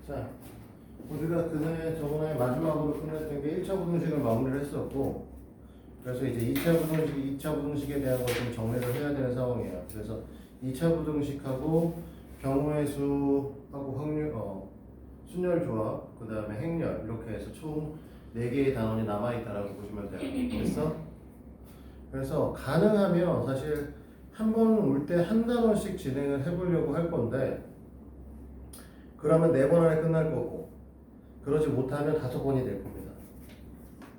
자, 우리가 저번에 마지막으로 끝냈던 게 1차 부등식을 마무리를 했었고, 그래서 이제 2차 부등식에 대한 걸 좀 정리를 해야 되는 상황이에요. 그래서 2차 부등식하고 경우의 수하고 순열 조합, 그 다음에 행렬, 이렇게 해서 총 4개의 단원이 남아있다라고 보시면 돼요. 됐어? 그래서 가능하면 사실 한 번 올 때 한 단원씩 진행을 해보려고 할 건데, 그러면 4번 안에 끝날 거고, 그러지 못하면 5번이 될 겁니다.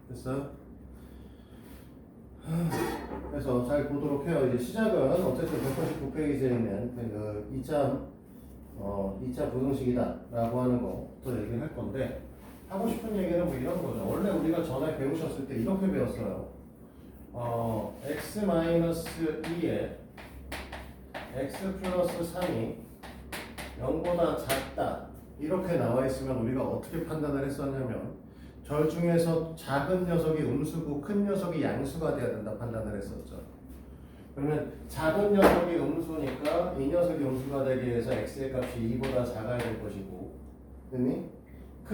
됐어요? 그래서 잘 보도록 해요. 이제 시작은 어쨌든 189페이지에 있는 그 2차 부등식이다 라고 하는 거부터 얘기를 할 건데, 하고 싶은 얘기는 뭐 이런 거죠. 원래 우리가 전에 배우셨을 때 이렇게 배웠어요. x-2에 x 플러스 3이 0보다 작다 이렇게 나와 있으면 우리가 어떻게 판단을 했었냐면, 절 중에서 작은 녀석이 음수고 큰 녀석이 양수가 돼야 된다 판단을 했었죠. 그러면 작은 녀석이 음수니까 이 녀석이 음수가 되기 위해서 x의 값이 2보다 작아야 될 것이고, 큰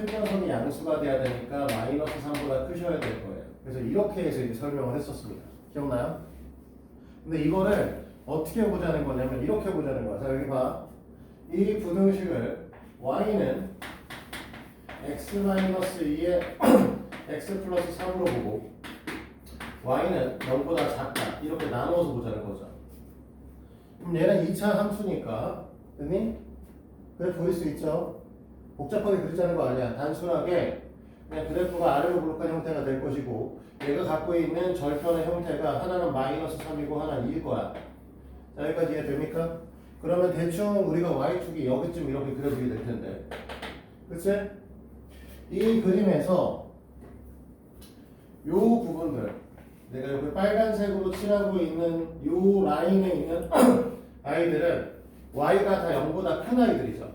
녀석이 양수가 돼야 되니까 마이너스 3보다 크셔야 될 거예요. 그래서 이렇게 해서 이제 설명을 했었습니다. 기억나요? 근데 이거를 어떻게 보자는 거냐면 이렇게 보자는 거야. 자, 여기 봐. 이 부등식을 y는 x-2에 x 플러스 3으로 보고 y는 0보다 작다 이렇게 나누어서 보자는 거죠. 그럼 얘는 2차 함수니까, 됐니? 그래 보일 수 있죠? 복잡하게 그리자는 거 아니야. 단순하게 그냥 그래프가 아래로 볼록한 형태가 될 것이고, 얘가 갖고 있는 절편의 형태가 하나는 마이너스 3이고 하나는 2일 거야. 자, 여기까지 이해됩니까? 그러면 대충 우리가 y축이 여기쯤 이렇게 그려지게 될 텐데, 그치? 이 그림에서 요 부분들, 내가 여기 빨간색으로 칠하고 있는 요 라인에 있는 아이들은 y가 다 0보다 큰 아이들이죠.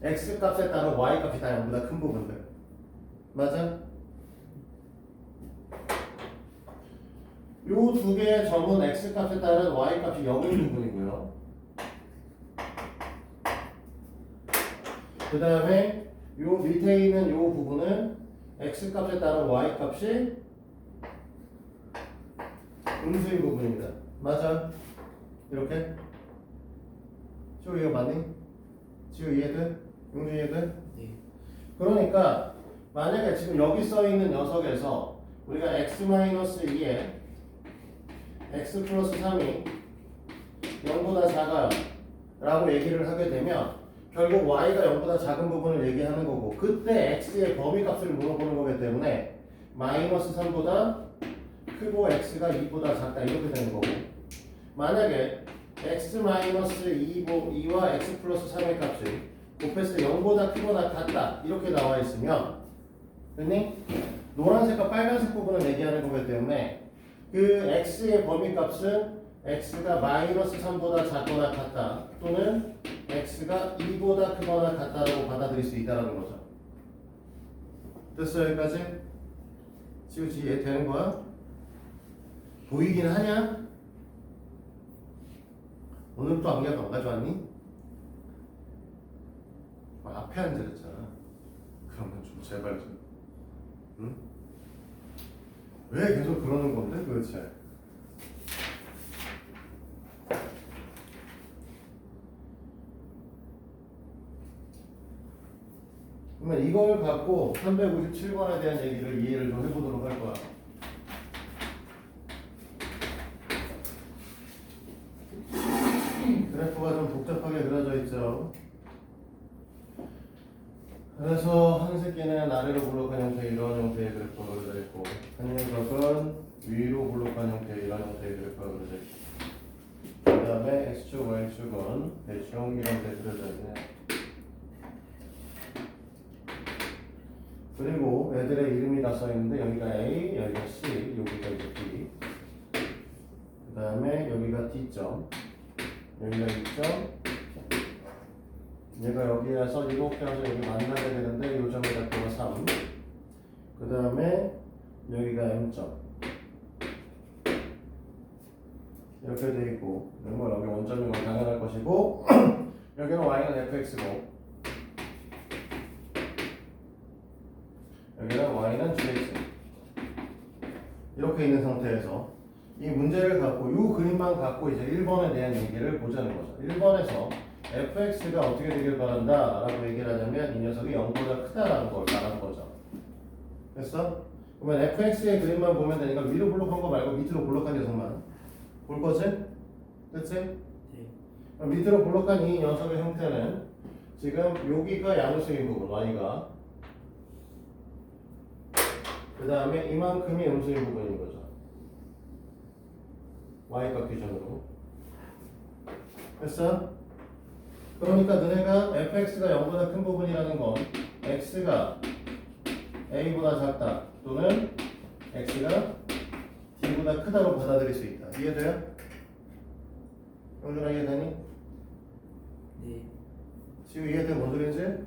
x 값에 따라 y 값이 다 0보다 큰 부분들. 맞아? 요 두 개의 점은 x 값에 따른 y 값이 0인 부분이고요. 그 다음에 요 밑에 있는 요 부분은 x 값에 따른 y 값이 음수인 부분입니다. 맞아? 이렇게? 지금 이거 맞니? 지금 이해돼? 용준 이해돼? 네. 그러니까 만약에 지금 여기 써 있는 녀석에서 우리가 x-2에 x 플러스 3이 0보다 작아요 라고 얘기를 하게 되면 결국 y가 0보다 작은 부분을 얘기하는 거고, 그때 x의 범위값을 물어보는 거기 때문에 마이너스 3보다 크고 x가 2보다 작다 이렇게 되는 거고, 만약에 x-2와 x 플러스 3의 값이 곱했을 때 0보다 크거나 같다 이렇게 나와 있으면, 됐니? 노란색과 빨간색 부분을 얘기하는 거기 때문에 그 x의 범위값은 x가 마이너스 3보다 작거나 같다 또는 x가 2보다 크거나 같다라고 받아들일 수 있다는 거죠. 됐어요? 여기까지? 지금 이해되는 거야? 보이긴 하냐? 오늘 또 안경 안 가져왔니? 앞에 앉아있잖아. 그러면 좀 제발 좀, 응? 왜 계속 그러는 건데 도대체? 그러면 이걸 갖고 357번에 대한 얘기를 이해를 좀 해보도록 할 거야. 그래프가 좀 복잡하게 그려져 있죠. 그래서 한 새끼는 아래로 볼록한 형태 이런 형태의 그래프가 그려져 있고, 한 녀석은 위로 볼록한 형태 이런 형태의 그래프가 그려져 있고, 그 다음에 x축, y축은 대충 이런 데 그려져 있네. 그리고 애들의 이름이 다 써있는데 여기가 A, 여기가 C, 여기가 이제 B, 그 다음에 여기가 D점, 여기가 E점, 얘가 여기에서 이렇게 해서 여기 만나게 되는데 이 점의 각도가 3, 그 다음에 여기가 M점 이렇게 돼 있고, 이건 여기 원점인 건 당연할 것이고 여기는 y는 fx고 여기는 y는 gx 이렇게 있는 상태에서 이 문제를 갖고 이 그림만 갖고 이제 1번에 대한 얘기를 보자는 거죠. 1번에서 fx가 어떻게 되길 바란다 라고 얘기를 하자면 이 녀석이 0보다 크다라는 걸 말하는 거죠. 됐어? 그러면 fx의 그림만 보면 되니까 위로 블록한 거 말고 밑으로 블록한 녀석만 볼 거지? 됐지? 네. 그럼 밑으로 블록한 이 녀석의 형태는 지금 여기가 양수인 부분 y가 그 다음에 이만큼이 음수인 부분인 거죠. y값 기준으로. 됐어? 그러니까 너네가 fx가 0보다 큰 부분이라는 건 x가 a보다 작다 또는 x가 d보다 크다로 받아들일 수 있다. 이해돼요? 영준아 이해되니? 네. 지금 이해돼? 뭔 소리인지?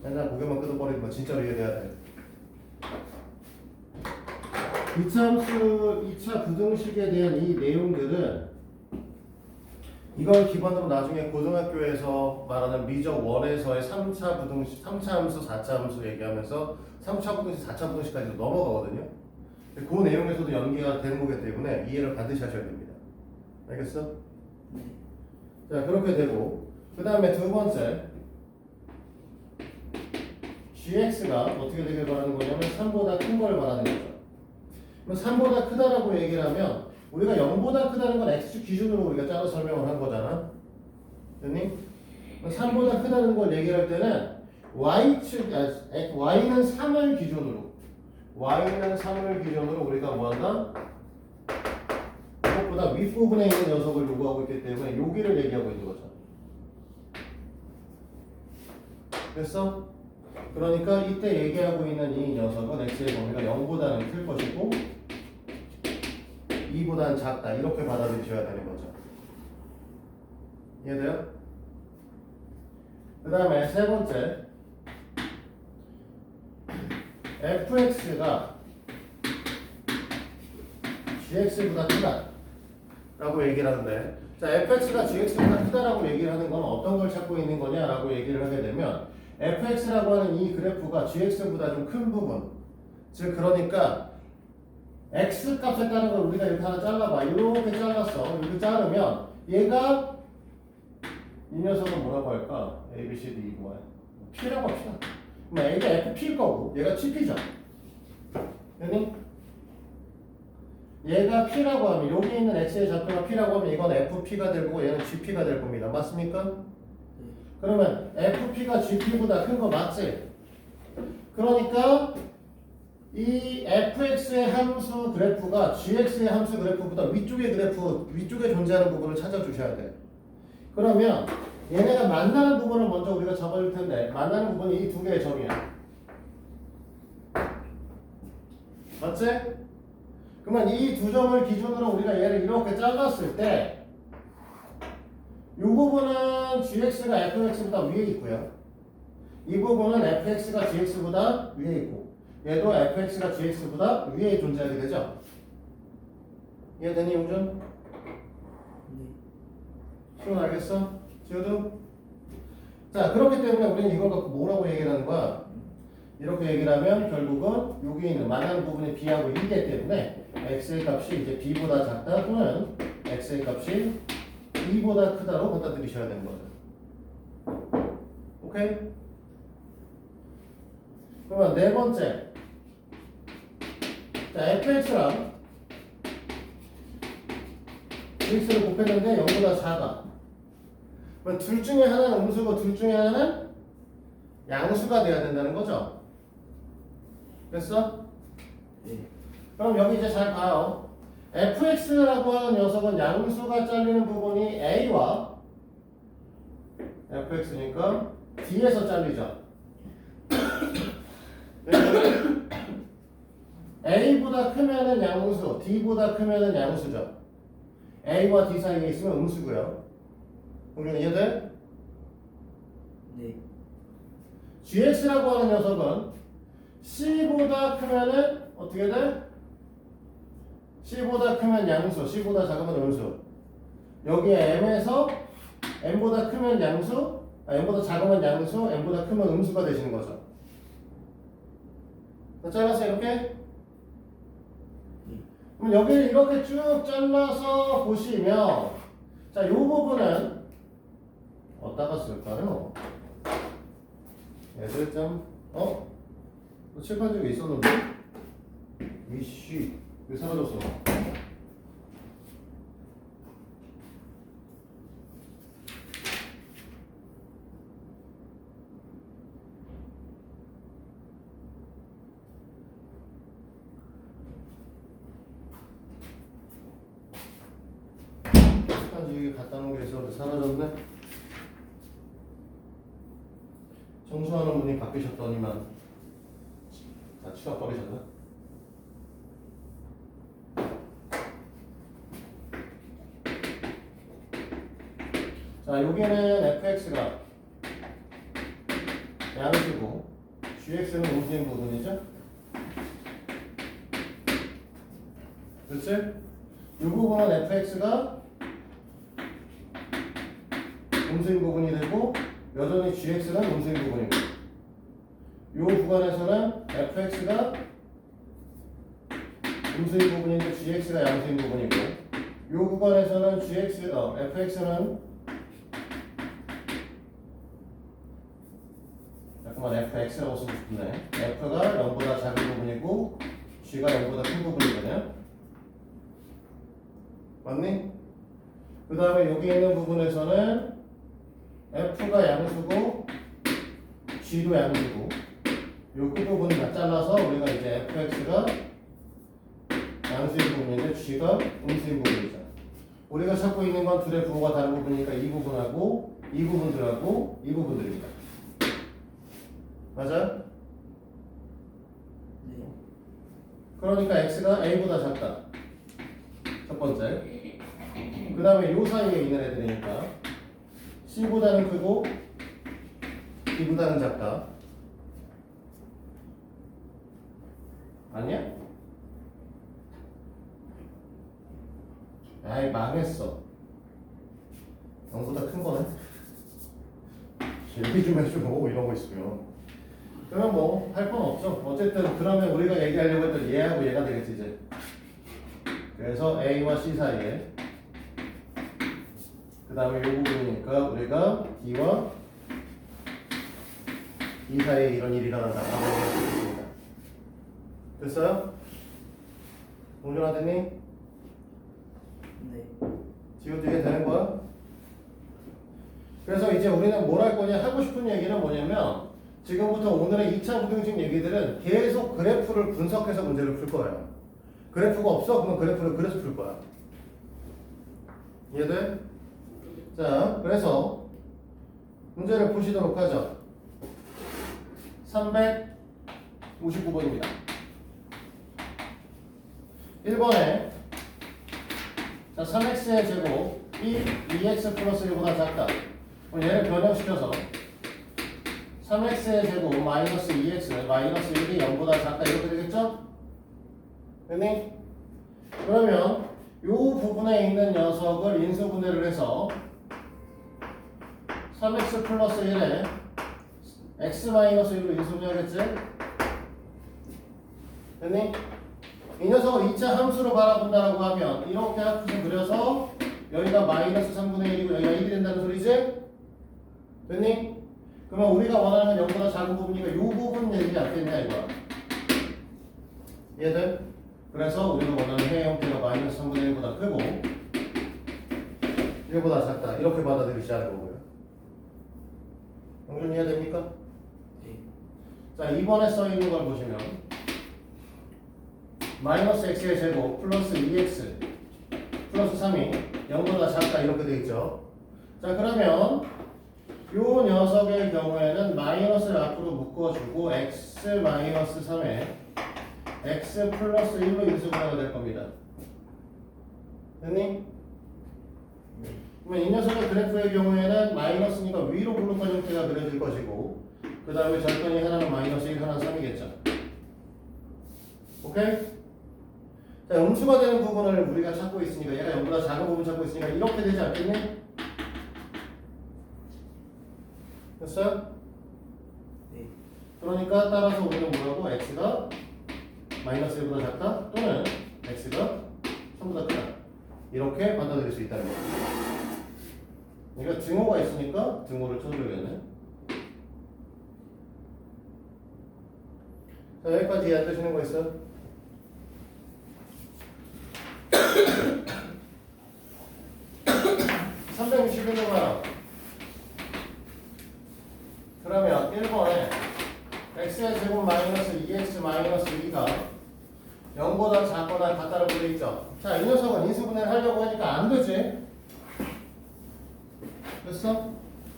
맨날 고개만 끄덕거리지 마. 진짜로 이해돼야 돼. 2차 함수, 2차 부등식에 대한 이 내용들은 이걸 기반으로 나중에 고등학교에서 말하는 미적 1에서의 3차 부등식, 3차 함수, 4차 함수 얘기하면서 3차 부등식, 4차 부등식까지도 넘어가거든요. 그 내용에서도 연계가 되는 거기 때문에 이해를 반드시 하셔야 됩니다. 알겠어? 네. 자, 그렇게 되고 그 다음에 두 번째 gx가 어떻게 되길 바라는 거냐면 3보다 큰 걸 바라는 거죠. 그럼 3보다 크다라고 얘기를 하면 우리가 0보다 크다는 건 x축 기준으로 우리가 짜서 설명을 한 거잖아. 됐니? 3보다 크다는 걸 얘기할 때는 y축, y는 3을 기준으로 y는 3을 기준으로 우리가 뭐한다? 이것보다 윗부분에 있는 녀석을 요구하고 있기 때문에 여기를 얘기하고 있는 거죠. 됐어? 그러니까 이때 얘기하고 있는 이 녀석은 x의 범위가 0보다는 클 것이고 2보다는 작다 이렇게 받아들이셔야 되는 거죠. 이해돼요? 그 다음에 세 번째 fx가 gx보다 크다 라고 얘기를 하는데 자 fx가 gx보다 크다라고 얘기를 하는 건 어떤 걸 찾고 있는 거냐라고 얘기를 하게 되면 fx라고 하는 이 그래프가 gx보다 좀 큰 부분 즉 그러니까 x 값에 따른 걸 우리가 이렇게 하나 잘라봐 이렇게 잘랐어 이렇게 자르면 얘가 이 녀석은 뭐라고 할까? a, b, c, d, e, y p라고 합시다. 그럼 a가 fp일 거고 얘가 gp죠. 됐니? 얘가 p라고 하면 여기 있는 x의 좌표가 p라고 하면 이건 fp가 될 거고 얘는 gp가 될 겁니다. 맞습니까? 네. 그러면 fp가 gp보다 큰 거 맞지? 그러니까 이 fx의 함수 그래프가 gx의 함수 그래프보다 위쪽의 그래프, 위쪽에 존재하는 부분을 찾아주셔야 돼. 그러면 얘네가 만나는 부분을 먼저 우리가 잡아줄 텐데 만나는 부분이 이 두 개의 점이야. 맞지? 그러면 이 두 점을 기준으로 우리가 얘를 이렇게 잘랐을 때 이 부분은 gx가 fx보다 위에 있고요. 이 부분은 fx가 gx보다 위에 있고 얘도 fx가 gx보다 위에 존재하게 되죠. 이해되니 용준? 네. 시원 알겠어? 지효도? 자 그렇기 때문에 우리는 이걸 갖고 뭐라고 얘기를 하는 거야? 이렇게 얘기를 하면 결국은 여기 있는 만나는 부분이 b하고 1이기 때문에 x의 값이 이제 b보다 작다 또는 x의 값이 2보다 크다로 받아들이셔야 되는 거죠. 오케이? 그러면 네 번째 자 fx랑 gx를 곱했는데 0보다 작아. 그럼 둘 중에 하나는 음수고 둘 중에 하나는 양수가 돼야 된다는 거죠. 됐어? 네. 그럼 여기 이제 잘 봐요. fx라고 하는 녀석은 양수가 잘리는 부분이 a와 fx니까 d에서 잘리죠. a보다 크면은 양수, d보다 크면은 양수죠. a와 d 사이에 있으면 음수고요. 그럼 이해돼? 네. gx라고 하는 녀석은 c보다 크면은 어떻게 돼? c보다 크면 양수, c보다 작으면 음수. 여기에 m에서 n보다 크면 양수, n보다 작으면 양수, n보다 크면 음수가 되시는 거죠. 자, 잘랐어 이렇게? 그럼 여기를 이렇게 쭉 잘라서 보시면 자, 요 부분은 어디다가 쓸까요? 얘들 좀 또 칠판 쪽에 있었는데? 이씨 왜 사라졌어? 칠판지 갖다 놓은 게 있었는데 사라졌네? 청소하는 분이 바뀌셨더니만 다 치워버리셨나? 자, 여기는 fx가 양수고 gx는 음수인 부분이죠? 그렇지? 이 부분은 fx가 음수인 부분이 되고 여전히 gx는 음수인 부분이고 이 구간에서는 fx가 음수인 부분인데 gx가 양수인 부분이고 이 구간에서는 fx는 잠깐만 fx라고 쓰고 싶네. f가 0보다 작은 부분이고 g가 0보다 큰 부분이거든요. 맞니? 그 다음에 여기 있는 부분에서는 f가 양수고 g도 양수고 요 끝부분을 다 잘라서 우리가 이제 fx가 양수인 부분인데 g가 음수인 부분이잖아. 우리가 찾고 있는 건 둘의 부호가 다른 부분이니까 이 부분하고 이 부분들하고 이 부분들입니다. 맞아요? 네. 그러니까 x가 a보다 작다. 첫 번째. 그 다음에 요 사이에 있는 애들이니까 c보다는 크고 b보다는 작다. 아니야? 아이 망했어. 0보다 큰 거네. 얘기 좀 해주고 이러고 있으면 그러면 뭐 할 건 없죠. 어쨌든 그러면 우리가 얘기하려고 했던 얘하고 얘가 되겠지 이제. 그래서 A와 C 사이에 그 다음에 이 부분이니까 우리가 D와 E 사이에 이런 일이 일어난다 라고 얘기했습니다. 됐어요? 동전하더니 네. 지워지게 되는 거야? 그래서 이제 우리는 뭘 할 거냐 하고 싶은 얘기는 뭐냐면 지금부터 오늘의 2차 부등식 얘기들은 계속 그래프를 분석해서 문제를 풀 거예요. 그래프가 없어? 그러면 그래프를 그려서 풀 거야. 이해돼? 자, 그래서 문제를 보시도록 하죠. 359번입니다. 1번에 자, 3x의 제곱 2x 플러스 1보다 작다. 그럼 얘를 변형시켜서 3x의 제곱 마이너스 2x 마이너스 1이 0보다 작다 이렇게 되겠죠? 됐니? 그러면 이 부분에 있는 녀석을 인수분해를 해서 3x 플러스 1에 x 마이너스 1로 인수분해하겠지? 됐니? 이 녀석을 2차 함수로 바라본다라고 하면 이렇게 합해서 그려서 여기가 마이너스 3분의 1이고 여기가 1이 된다는 소리지? 됐니? 그러면 우리가 원하는 건 0보다 작은 부분이니까 이 부분 얘기 안 되냐 이거야. 이해돼? 그래서 우리가 원하는 해의 형태가 마이너스 3분의 1보다 크고 1보다 작다 이렇게 받아들이시는 거고요. 영준 이해됩니까? 네. 자, 2번에 써있는 걸 보시면 마이너스 x의 제곱 플러스 2x 플러스 3이 0보다 작다 이렇게 돼 있죠. 자, 그러면 요 녀석의 경우에는 마이너스를 앞으로 묶어주고 x 마이너스 3에 x 플러스 1로 인수분해가 될 겁니다. 됐니? 그러면 이 녀석의 그래프의 경우에는 마이너스니까 위로 블록한 형태가 그려질 것이고 그 다음에 절편이 하나는 마이너스 1, 하나는 3이겠죠. 오케이? 자, 음수가 되는 부분을 우리가 찾고 있으니까 얘가 0보다 작은 부분 찾고 있으니까 이렇게 되지 않겠니? 됐어요? 네. 그러니까 따라서 우리는 뭐라고? x가 마이너스 1보다 작다 또는 x가 3보다 크다 이렇게 받아들일 수 있다는 거예요. 그러니까 증오가 있으니까 증오를 쳐줘야겠네. 자, 여기까지 이해 안 되시는 거 있어요? (361번) 그러면 1번에 x의 제곱 마이너스 2x 마이너스 2가 0보다 작거나 같다라고 되어 있죠. 자, 이 녀석은 인수분해를 하려고 하니까 안 되지. 됐어?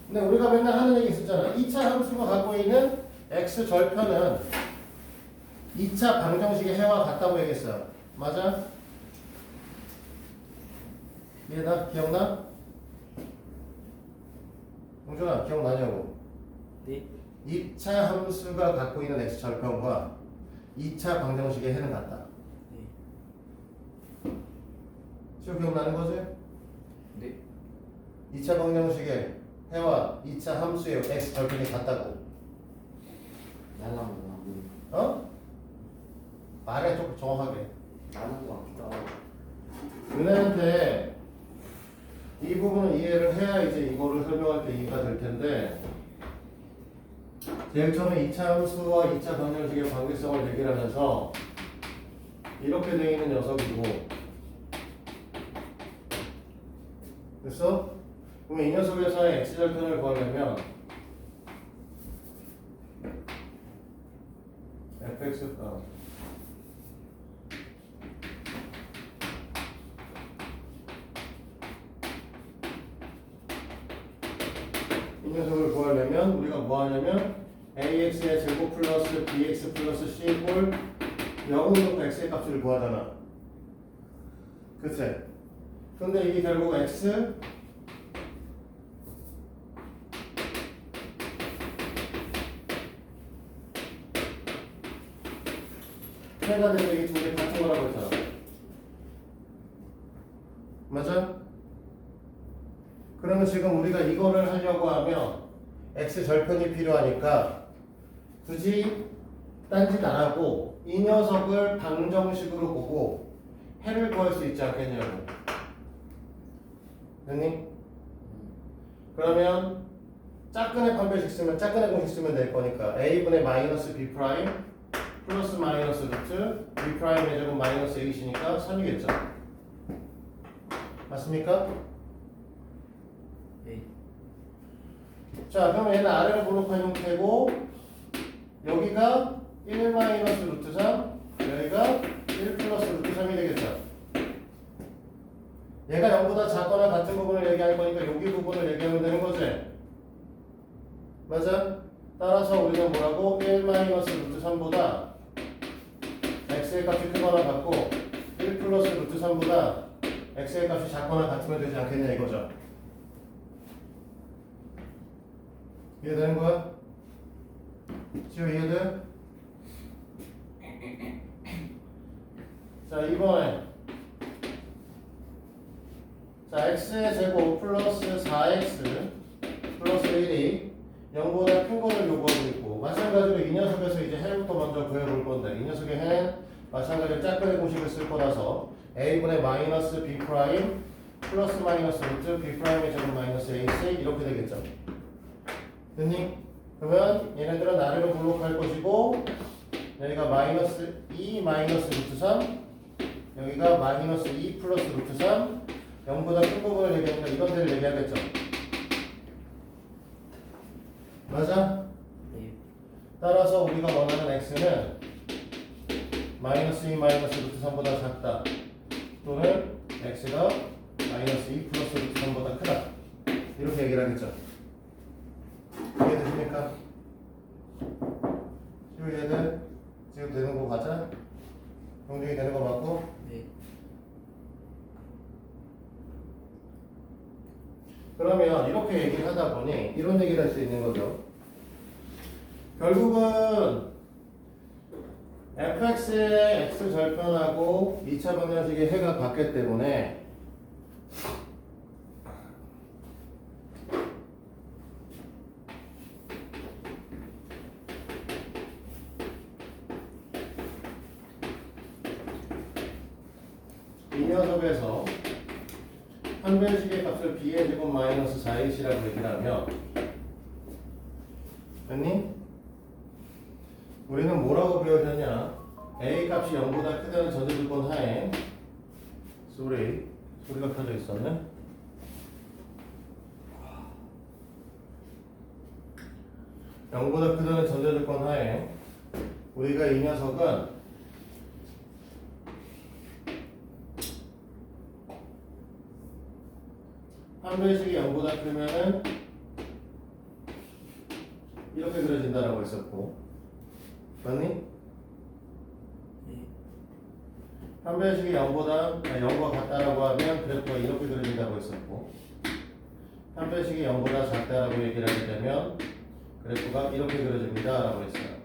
근데 우리가 맨날 하는 얘기 있었잖아. 2차 함수가 갖고 있는 x 절편은 2차 방정식의 해와 같다고 얘기했어요. 맞아? 이해나? 기억나? 용준아, 기억나냐고? 네. 2차 함수가 갖고 있는 x 절편과 2차 방정식의 해는 같다. 네. 지금 기억나는 거지? 네. 2차 방정식의 해와 2차 함수의 x 절편이 같다고. 날라먹나 어? 말해 좀 정확하게. 나는 것 같기도 하고. 은혜한테 이 부분을 이해를 해야 이제 이거를 설명할 때 이해가 될 텐데, 제일 처음에 2차 함수와 2차 방정식의 관계성을 얘기를 하면서 이렇게 되어 있는 녀석이고, 됐어? 그러면 이 녀석에서의 x절편을 구하려면 fx가 이 녀석을 구하려면 우리가 뭐 하냐면 ax의 제곱 플러스 bx 플러스 c골 0으로부터 x의 값을 구하잖아. 그치? 근데 이게 결국 x 해가 되면 이게 두 개 같은 거라고 했잖아. 맞아? 그러면 지금 우리가 이거를 하려고 하면 x 절편이 필요하니까 굳이 딴짓 안 하고 이 녀석을 방정식으로 보고 해를 구할 수 있지 않겠냐고. 됐니? 그러면 짝근의 판별식 쓰면 짝근의 공식 쓰면 될 거니까 a분의 마이너스 b 프라임 플러스 마이너스 루트 b 프라임의 제곱 마이너스 a이니까 3이겠죠. 맞습니까? 네. 자, 그러면 얘는 아래로 블록한 형태고 여기가 1 마이너스 루트 3 여기가 1 플러스 루트 3이 되겠죠. 얘가 0보다 작거나 같은 부분을 얘기할 거니까 여기 부분을 얘기하면 되는 거지. 맞아? 따라서 우리는 뭐라고? 1 마이너스 루트 3보다 x의 값이 크거나 같고 1 플러스 루트 3보다 x의 값이 작거나 같으면 되지 않겠냐 이거죠. 이해되는 거야? 지금 이해돼? 자, 이번에 자, x의 제곱 플러스 4x 플러스 1이 0보다 큰 거를 요구하고 있고, 마찬가지로 이 녀석에서 이제 해부터 먼저 구해볼 건데, 이 녀석의 해는 마찬가지로 짝꿍의 공식을 쓸 거라서 a분의 마이너스 b 프라임 플러스 마이너스 루트 b 프라임의 제곱 마이너스 ac 이렇게 되겠죠. 됐니? 그러면 얘네들은 아래로 블록할 것이고, 여기가 마이너스 2 마이너스 루트 3 여기가 마이너스 2 플러스 루트 3 0보다 큰 부분을 얘기하니까 이런 데를 얘기하겠죠. 맞아? 네. 따라서 우리가 원하는 x는 마이너스 2 마이너스 루트 3보다 작다 또는 x가 마이너스 2 플러스 루트 3보다 크다 이렇게 얘기를 하겠죠. 이해되십니까? 지금 이해돼? 지금 되는 거 맞아? 동작이 되는 거 맞고? 네. 그러면 이렇게 얘기를 하다 보니 이런 얘기를 할 수 있는 거죠. 결국은 fx의 x 절편하고 2차 방정식의 해가 같기 때문에 이 녀석에서 한 변식의 값을 b의 제곱 마이너스 4ac라고 얘기를 하면 됐니? 우리는 뭐라고 배우셨냐? a 값이 0보다 크다는 전제조건 하에 소리가 켜져 있었네. (0보다) 크다는 전제조건 하에 우리가 이 녀석은 한 변식이 0보다 크면은 이렇게 그려진다라고 했었고, 맞니? 네. 한 변식이 0과 같다라고 하면 그래프가 이렇게 그려진다고 했었고, 한 변식이 0보다 작다라고 얘기를 하게 되면 그래프가 이렇게 그려집니다 라고 했어요.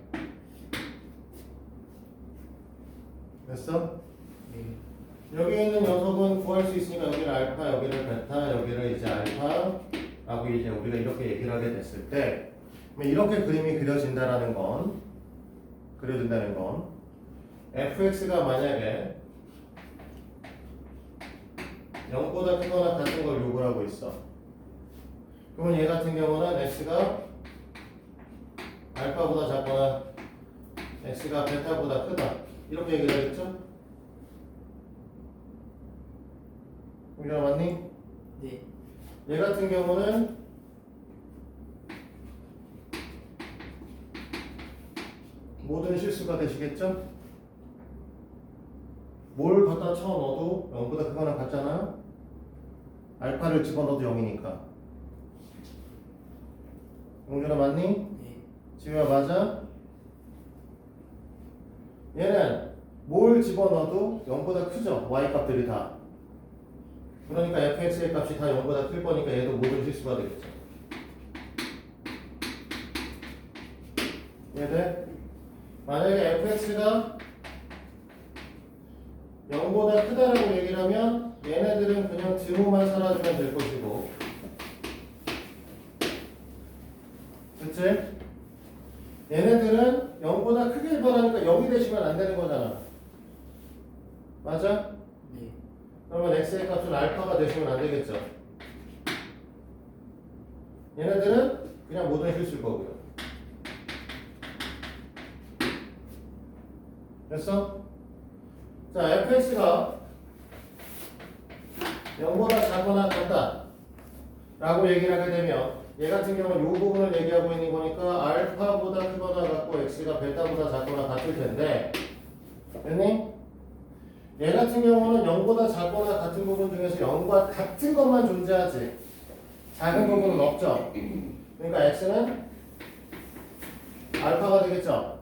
됐어? 네. 여기 있는 녀석은 구할 수 있으니까 여기를 알파, 여기를 베타, 여기를 이제 알파라고 이제 우리가 이렇게 얘기를 하게 됐을 때 이렇게 그림이 그려진다는 건 fx가 만약에 0보다 크거나 같은 걸 요구를 하고 있어. 그러면 얘 같은 경우는 x가 알파보다 작거나 x가 베타보다 크다 이렇게 얘기를 하겠죠? 우리가 맞니? 네. 얘 같은 경우는 모든 실수가 되시겠죠? 뭘 갖다 쳐넣어도 0보다 크거나 같잖아? 알파를 집어넣어도 0이니까. 용준아 맞니? 네. 지우야 맞아? 얘는 뭘 집어넣어도 0보다 크죠? y 값들이 다. 그러니까 fx의 값이 다 0보다 클 거니까 얘도 모든 실수가 되겠죠. 이해돼? 만약에 fx가 0보다 크다라고 얘기를 하면 얘네들은 그냥 드로만 사라지면 될 것이고, 그치? 얘네들은 0보다 크게 변하니까 0이 되시면 안 되는 거잖아. 맞아? 네. 그러면 x의 값은 알파가 되시면 안 되겠죠. 얘네들은 그냥 모든 실수일 거고요. 됐어? 자, fx가 0보다 작거나 같다 라고 얘기를 하게 되면 얘 같은 경우는 이 부분을 얘기하고 있는 거니까 알파보다 크거나 같고 x가 베타보다 작거나 같을 텐데, 됐니? 얘 같은 경우는 0보다 작거나 같은 부분 중에서 0과 같은 것만 존재하지 작은 부분은 없죠. 그러니까 x는 알파가 되겠죠.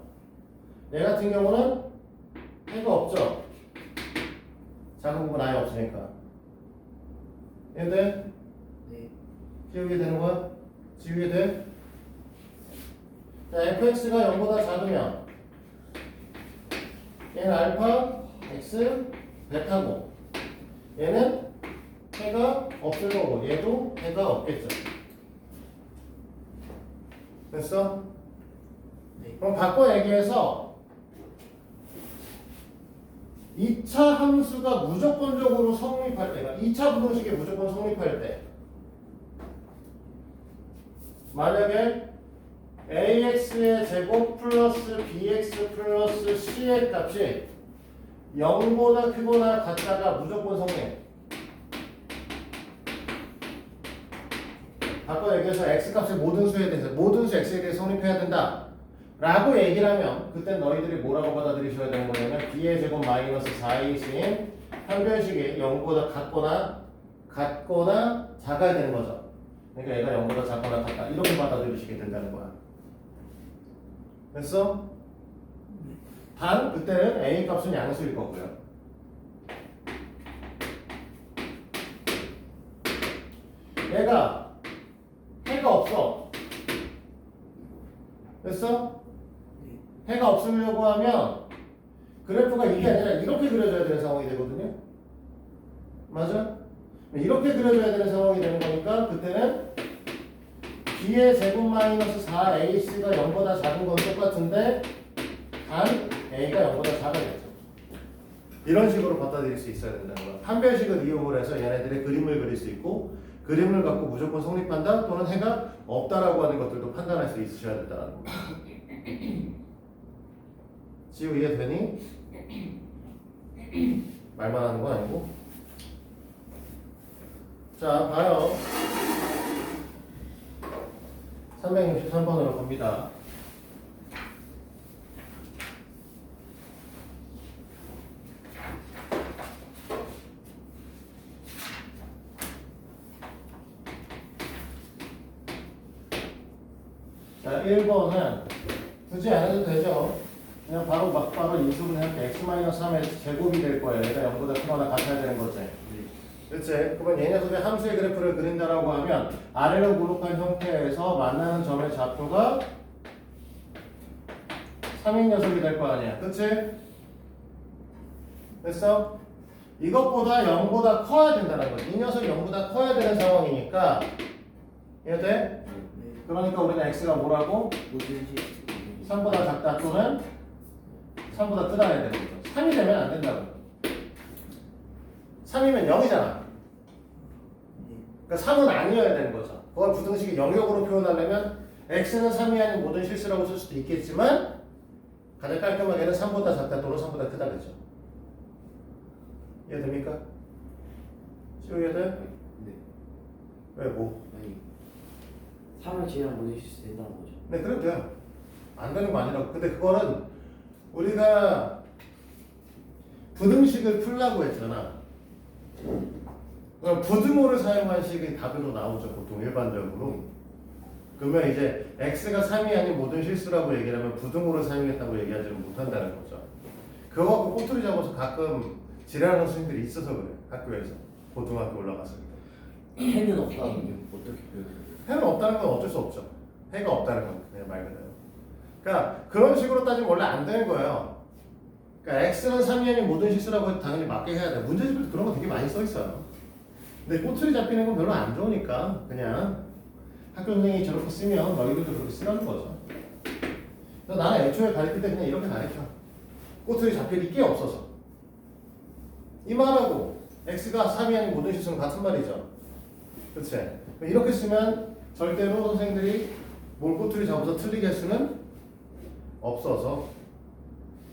얘 같은 경우는 해가 없죠. 작은 부분 아예 없으니까. 얘들 네. 키우게 되는 거야? 지우게 돼? 자, fx가 0보다 작으면 얘는 알파, x, 베타고 얘는 해가 없을 거고 얘도 해가 없겠죠. 됐어? 네. 그럼 바꿔 얘기해서 2차 함수가 무조건적으로 성립할 때, 2차 부등식이 무조건 성립할 때 만약에 ax의 제곱 플러스 bx 플러스 c의 값이 0보다 크거나 같다가 무조건 성립. 바꿔 얘기해서 x값의 모든 수에 대해서 모든 수 x에 대해 성립해야 된다 라고 얘기를 하면 그때 너희들이 뭐라고 받아들이셔야 되는 거냐면 b의 제곱 마이너스 4ac인 한 변식이 0보다 같거나 작아야 되는 거죠. 그러니까 얘가 0보다 작거나 같다 이렇게 받아들이시게 된다는 거야. 됐어? 단 그때는 a 값은 양수일 거고요. 얘가 해가 없어. 됐어? 해가 없으려고 하면 그래프가 이게 아니라 이렇게 그려져야 되는 상황이 되거든요. 맞아? 이렇게 그려져야 되는 상황이 되는 거니까 그때는 b의 제곱 마이너스 4ac가 0보다 작은 건 똑같은데 단 a가 0보다 작아야겠죠. 이런 식으로 받아들일 수 있어야 된다는 거야. 판별식을 이용을 해서 얘네들의 그림을 그릴 수 있고 그림을 갖고 무조건 성립한다 또는 해가 없다라고 하는 것들도 판단할 수 있으셔야 된다는 거. 지우 이해되니? 말만 하는 건 아니고. 자, 봐요. 363번으로 갑니다. 자, 1번은 굳이 안 해도 되죠. 그냥 바로 막바로 인수분 할게. x-3의 제곱이 될 거예요. 얘가 0보다 크거나 같아야 되는 거지. 그렇지? 그러면 얘 녀석의 함수의 그래프를 그린다라고 하면 아래로 그룹한 형태에서 만나는 점의 좌표가 3인 녀석이 될 거 아니야. 그렇지? 됐어? 이것보다 0보다 커야 된다는 거지. 이 녀석이 0보다 커야 되는 상황이니까 이해돼? 네. 그러니까 우리는 x가 뭐라고? 모든 실수. 3보다 작다 또는 3보다 크다 해야 되는 거죠. 3이 되면 안 된다고. 3이면 0이잖아. 네. 그러니까 3은 아니어야 되는 거죠. 그걸 부등식이 영역으로 표현하려면 x는 3이 아닌 모든 실수라고 쓸 수도 있겠지만 가장 깔끔하게는 3보다 작다 또는 3보다 크다 그죠. 이해됩니까? 지우 이해돼? 네. 왜 뭐? 아니 3을 제외한 모든 실수 된다는 거죠. 네, 그래도 돼요. 안 되는 거 아니라고. 근데 그거는 우리가 부등식을 풀라고 했잖아. 그럼 부등호를 사용한 식이 답으로 나오죠. 보통 일반적으로. 그러면 이제 x가 3이 아닌 모든 실수라고 얘기를 하면 부등호를 사용했다고 얘기하지는 못한다는 거죠. 그거 갖고 꼬투리 잡아서 가끔 지랄하는 선생님들이 있어서 그래. 학교에서. 고등학교 올라갔을 때. 해는 없다는 게 어떻게 표현해요? 해는 없다는 건 어쩔 수 없죠. 해가 없다는 건 그냥 말 그대로. 그러니까 그런 식으로 따지면 원래 안 되는 거예요. 그러니까 x는 3이 아닌 모든 실수라고 해도 당연히 맞게 해야 돼. 문제집에도 그런 거 되게 많이 써 있어요. 근데 꼬투리 잡히는 건 별로 안 좋으니까 그냥 학교 선생님이 저렇게 쓰면 너희들도 그렇게 쓰라는 거죠. 그래서 나는 애초에 가르칠 때 그냥 이렇게 가르쳐. 꼬투리 잡힐 게 없어서. 이 말하고 x가 3이 아닌 모든 실수는 같은 말이죠. 그렇지? 이렇게 쓰면 절대로 선생들이 뭘 꼬투리 잡아서 틀리게 할 수는 없어서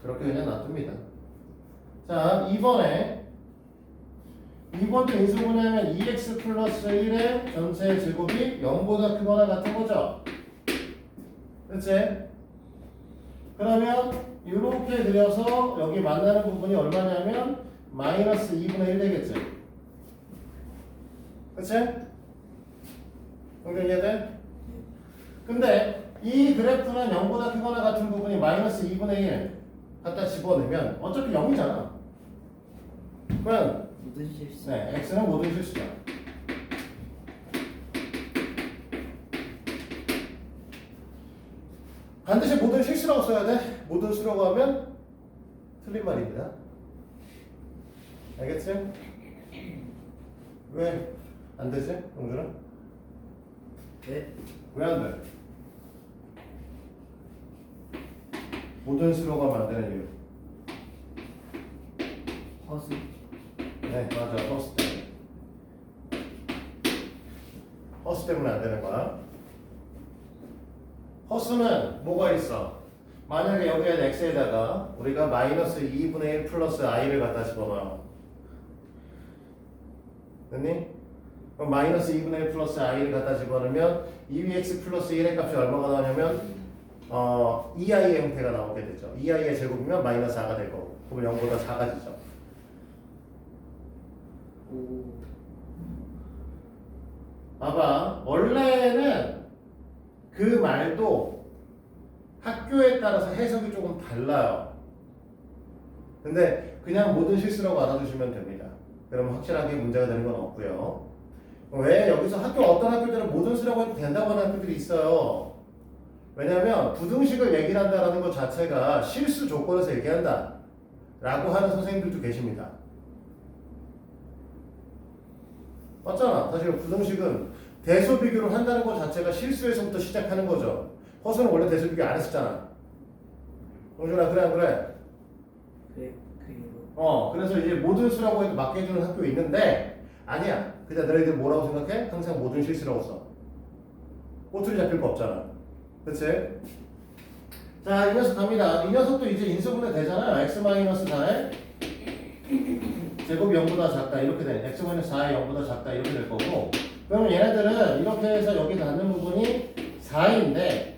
그렇게 그냥 놔둡니다. 자, 2번도 인수분해하면 2x 플러스 1의 전체 제곱이 0보다 크거나 같은 거죠. 그렇지? 그러면 이렇게 그려서 여기 만나는 부분이 얼마냐면 마이너스 2분의 1 되겠지. 그렇지? 동생 이해돼? 근데 이 그래프는 0보다 크거나 같은 부분이 마이너스 2분의 1 갖다 집어넣으면 어차피 0이잖아. 그러면 모든 실수. 네, x는 모든 실수다. 반드시 모든 실수라고 써야 돼. 모든 수라고 하면 틀린 말입니다. 알겠지? 왜 안 되지? 용준아? 네. 왜 안 돼? 모든 수로가 만드는 이유. 허수. 네, 맞아. 허수 때문에. 허수 때문에 안 되는 거야. 허수는 뭐가 있어? 만약에 여기에 x에다가 우리가 마이너스 2분의 1 플러스 i를 갖다 집어넣어. 됐니? 그럼 마이너스 2분의 1 플러스 i를 갖다 집어넣으면 2x 플러스 1의 값이 얼마가 나오냐면 2i의 형태가 나오게 되죠. 2i의 제곱이면 마이너스 4가 될 거고 그러면 0보다 4가지죠. 오. 봐봐. 원래는 그 말도 학교에 따라서 해석이 조금 달라요. 근데 그냥 모든 실수라고 알아두시면 됩니다. 그러면 확실하게 문제가 되는 건 없고요. 왜 여기서 어떤 학교들은 모든 수라고 해도 된다고 하는 학교들이 있어요. 왜냐하면 부등식을 얘기를 한다는 것 자체가 실수 조건에서 얘기한다 라고 하는 선생님들도 계십니다. 맞잖아. 사실 부등식은 대소 비교를 한다는 것 자체가 실수에서부터 시작하는 거죠. 허수는 원래 대소 비교 안 했었잖아. 동준아 그래 안 그래? 그래. 그리고 그래서 이제 모든 수라고 해도 맞게 해주는 학교 있는데 아니야. 그냥 너희들 뭐라고 생각해? 항상 모든 실수라고 써. 꼬투리 잡힐 거 없잖아. 그치? 자, 이 녀석 갑니다. 이 녀석도 이제 인수분해 되잖아요. x-4의 제곱이 0보다 작다 이렇게 돼. x-4의 0보다 작다 이렇게 될 거고, 그러면 얘네들은 이렇게 해서 여기 닿는 부분이 4인데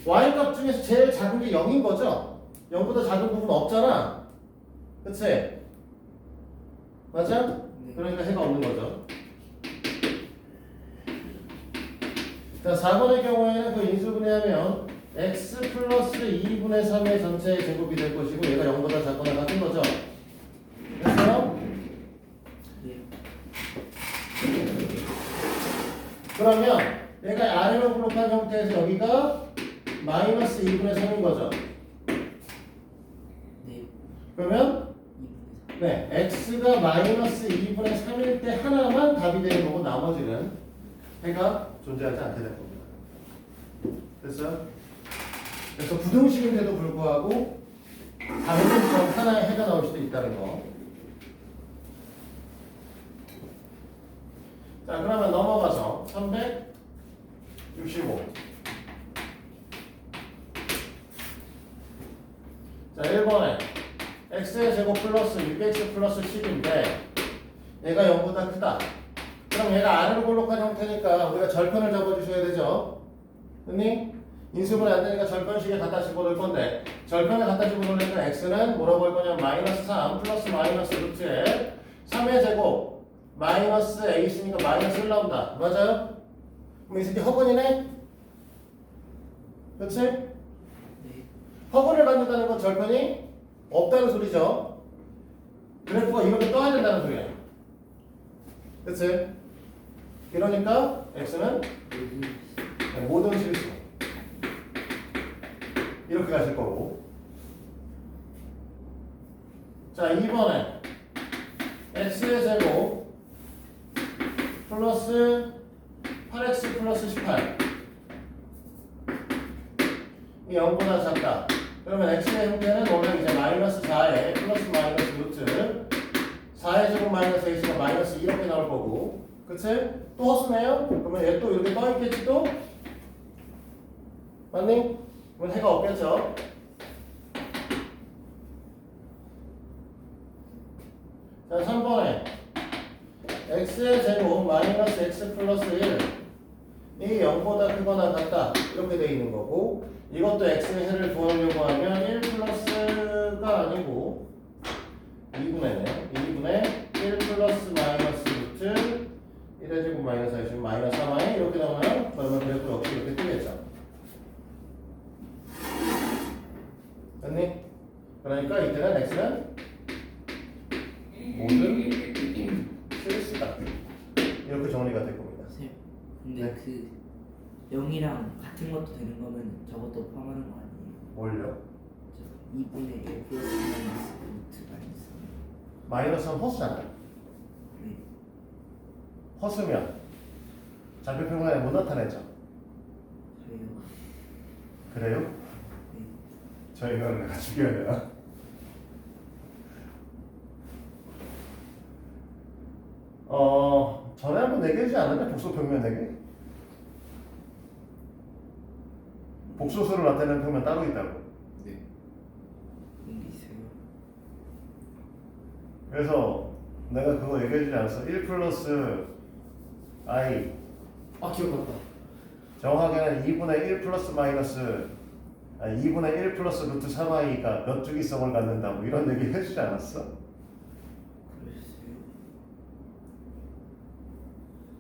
y값 중에서 제일 작은 게 0인 거죠? 0보다 작은 부분 없잖아. 그치? 맞아? 네. 그러니까 해가 없는 거죠. 자, 4번의 경우에는 그 인수분해하면 x 플러스 2분의 3의 전체의 제곱이 될 것이고 얘가 0보다 작거나 같은 거죠. 됐어요? 네. 그러면 얘가 아래로 블록한 형태에서 여기가 마이너스 2분의 3인 거죠. 네. 그러면 2분의 네, x가 마이너스 2분의 3일 때 하나만 답이 되는 거고 나머지는 해가 존재하지 않게 될 겁니다. 됐어요? 그래서 부등식인데도 불구하고 다른 점 하나의 해가 나올 수도 있다는 거. 자, 그러면 넘어가서 365. 자, 1번에 x의 제곱 플러스 6x 플러스 10인데 얘가 0보다 크다. 그럼 얘가 아래로 볼록한 형태니까 우리가 절편을 잡아주셔야 되죠. 됐니? 인수분해 안 되니까 절편식에 갖다 집어넣을 건데 절편에 갖다 집어넣으니까 x는 뭐라고 할 거냐면 마이너스 3 플러스 마이너스 루트에 3의 제곱 마이너스 a 있으니까 마이너스 1 나온다. 맞아요? 그럼 이 새끼 허근이네? 그치? 네. 허근을 갖는다는 건 절편이 없다는 소리죠. 그래프가 이렇게 떠야 된다는 소리야. 그치? 그러니까 x는 모든 실수 이렇게 가실 거고. 자, 2번에 x의 제곱 플러스 8x 플러스 18 이 0보다 작다. 그러면 x의 형태는 원래 이제 마이너스 4에 플러스 마이너스 루트 4의 제곱 마이너스 a가 마이너스 이렇게 나올 거고. 그치? 또 헛수네요? 그러면 얘 또 이렇게 떠있겠지 또? 맞니? 그럼 해가 없겠죠? 자, 3번에 x의 제곱 마이너스 x 플러스 1이 0보다 크거나 같다 이렇게 돼 있는 거고, 이것도 x의 해를 구하려고 하면 1 플러스가 아니고 2분의 1 플러스 마이너스 루트 1의 제곱 마이너스 4이 마이너스 3i 이렇게 나오나요? 그러면 그래프 역시 이렇게 뜨겠죠. 됐니? 그러니까 이때는 x는 모든 실수다 이렇게 정리가 될 겁니다. 쌤, 근데 네. 그 0이랑 같은 것도 되는 거면 저것도 포함하는 거 아니에요? 뭘요? 저 2분의 1 플러스 마이너스 루트 마이너스. 마이너스는 허수잖아. 네. 허수면 좌표평면에 못 나타내죠. 그래요. 그래요? 네. 저 이거는 내가 죽여야 되나? 전에 한번 내기하지 않았냐? 복소평면 내기? 복소수를 나타내는 평면 따로 있다고. 네. 그런 게 있어요. 그래서 내가 그거 얘기해주지 않았어? 1 플러스 i 아, 기억났다. 정확하게는 2분의 1 플러스 마이너스 2분의 1 플러스 루트 3i가 몇 주기성을 갖는다 뭐 이런 얘기 해주지 않았어? 그랬어요.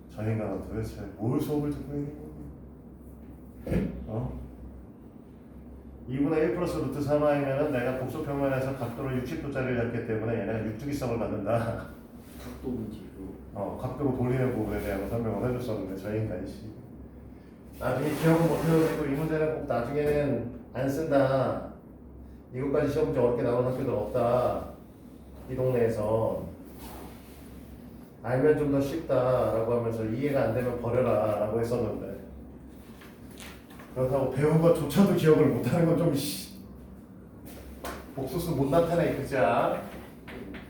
저 인간은 도대체 뭘 수업을 듣고 있는 거야? 2분의 1 플러스 루트 3i면은 내가 복소평면에서 각도를 60도짜리를 잡기 때문에 얘네가 육주기성을 갖는다. 각도 문제로. 각도로 돌리는 부분에 대한 설명을 해줬었는데 저 인간이 씨. 나중에 기억을 못해가지고 이 문제는 꼭 나중에는 안 쓴다. 이것까지 시험 문제 어렵게 나오는 학교들 없다. 이 동네에서. 알면 좀 더 쉽다라고 하면서 이해가 안 되면 버려라 라고 했었는데 그렇다고 배운 것조차도 기억을 못하는 건 좀 복소수 못 나타내 그자.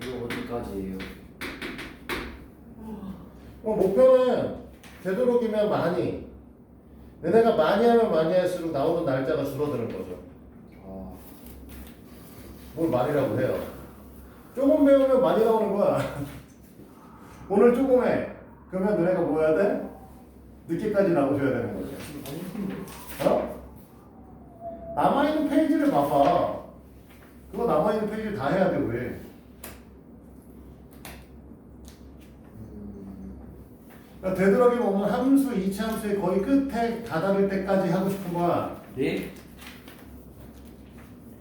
이거 어디까지예요? 목표는 되도록이면 많이. 너네가 많이 하면 많이 할수록 나오는 날짜가 줄어드는 거죠. 아, 뭘 말이라고 해요. 조금 배우면 많이 나오는 거야. 오늘 조금 해. 그러면 너네가 뭐 해야 돼? 늦게까지 나오셔야 되는 거죠. 어? 남아있는 페이지를 봐봐. 그거 남아있는 페이지 다 해야 돼, 왜? 그러니까 되도록이면 오늘 함수, 이차함수의 거의 끝에 다다를 때까지 하고 싶은 거야. 네?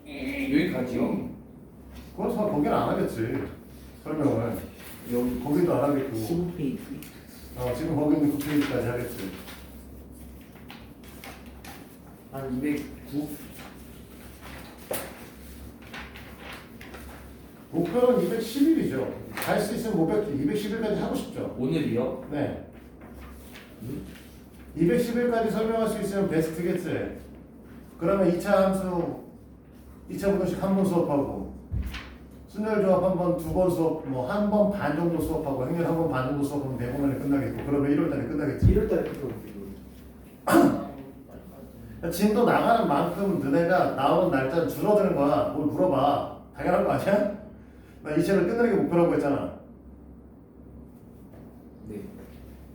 여기까지요? 그건 잘 거기는 안 하겠지. 설명을. 여기 거기도 안 하겠고. 15페이지. 지금 거기 있는 9페이지까지 하겠지. 한 209? 목표는 210일이죠. 갈 수 있으면 210일까지 하고 싶죠. 오늘이요? 네. 210일까지 설명할 수 있으면 베스트겠지. 그러면 2차 함수, 2차 분식 한 번 수업하고, 순열 조합 한 번, 두 번 수업, 뭐 한 번 반 정도 수업하고, 행렬 한 번 반 정도 수업하면 4번 안에 끝나겠고, 그러면 1월 달에 끝나겠지. 1월달에 끝나고 진도 나가는 만큼 너네가 나오는 날짜는 줄어드는 거야. 뭘 물어봐. 당연한 거 아니야? 나 이 책을 끝내는 게 목표라고 했잖아. 네.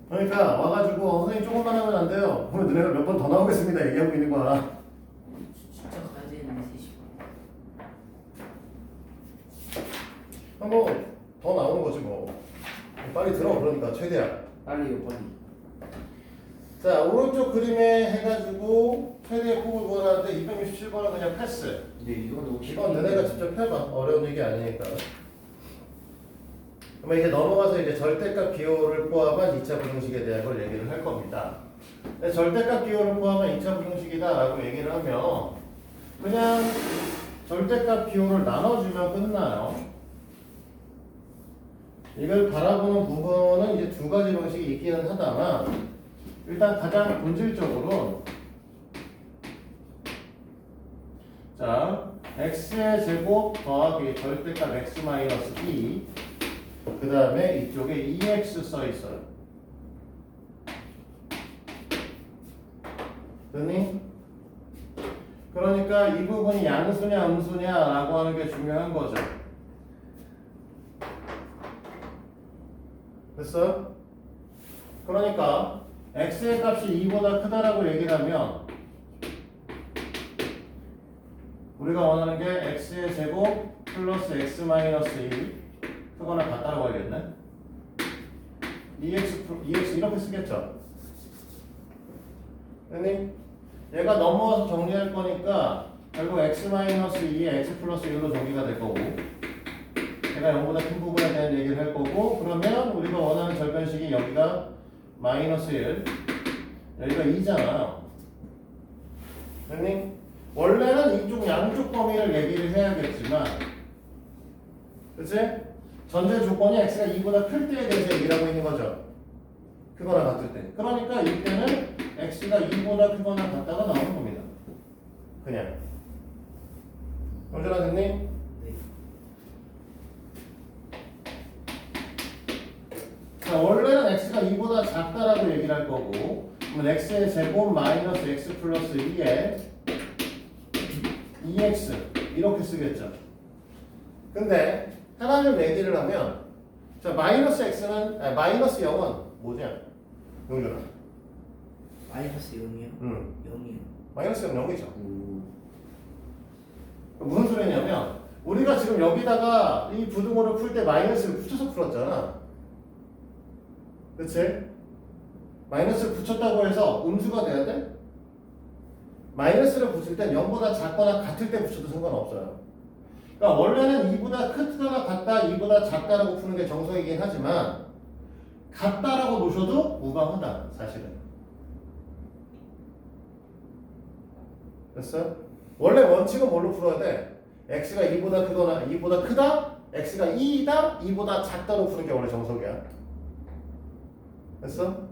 그러니까 와가지고 선생님 조금만 하면 안 돼요. 그러면 너네가 몇 번 더 나오겠습니다. 얘기하고 있는 거야. 진짜 가야 되는 3시간. 뭐더 나오는 거지 뭐. 빨리 들어 그러니까 최대한. 빨리요, 빨리. 자 오른쪽 그림에 해가지고 최대의 폭을 구하는데 267번은 그냥 패스. 네, 이건 너무 이건 너네가 직접 해봐. 어려운 얘기 아니니까. 그러면 이제 넘어가서 이제 절대값 기호를 포함한 2차 부등식에 대한 걸 얘기를 할 겁니다. 근데 절대값 기호를 포함한 2차 부등식이다라고 얘기를 하면 그냥 절대값 기호를 나눠주면 끝나요. 이걸 바라보는 부분은 이제 두 가지 방식이 있기는 하다만 일단 가장 본질적으로 자 x의 제곱 더하기 절대값 x 마이너스 2 그 다음에 이쪽에 2x 써 있어요. 됐니? 그러니까 이 부분이 양수냐 음수냐 라고 하는 게 중요한 거죠. 됐어? 그러니까 x의 값이 2보다 크다라고 얘기를 하면 우리가 원하는 게 x의 제곱 플러스 x 마이너스 1 크거나 같다라고 하겠네. 2x 이렇게 쓰겠죠. 됐니? 얘가 넘어와서 정리할 거니까 결국 x 마이너스 2에 x 플러스 1로 정리가 될 거고 얘가 0보다 큰 부분에 대한 얘기를 할 거고 그러면 우리가 원하는 절변식이 여기가 마이너스 1 여기가 2잖아. 됐니? 원래는 이쪽 양쪽 범위를 얘기를 해야겠지만 그치? 전제 조건이 x가 2보다 클 때에 대해서 얘기를 하고 있는 거죠. 크거나 같을 때. 그러니까 이때는 x가 2보다 크거나 같다가 나오는 겁니다. 그냥. 정준아 됐니? 네. 자, 원래는 x가 2보다 작다라고 얘기를 할 거고 그러면 x의 제곱 마이너스 x 플러스 2에 2x 이렇게 쓰겠죠. 근데 하나를 얘기를 하면 자 마이너스 x는 마이너스 0은 뭐냐? 용준아. 마이너스 0이요? 응. 0이요. 마이너스 0 0이죠. 오. 무슨 소리냐면 우리가 지금 여기다가 이 부등호를 풀 때 마이너스를 붙여서 풀었잖아. 그치? 마이너스를 붙였다고 해서 음수가 돼야 돼? 마이너스를 붙일 땐 0보다 작거나 같을 때 붙여도 상관없어요. 그러니까 원래는 2보다 크거나 같다, 2보다 작다라고 푸는 게 정석이긴 하지만 같다라고 놓으셔도 무방하다, 사실은. 됐어? 원래 원칙은 뭘로 풀어야 돼? x가 2보다 크거나 2보다 크다? x가 2다? 2보다 작다로 푸는 게 원래 정석이야. 됐어?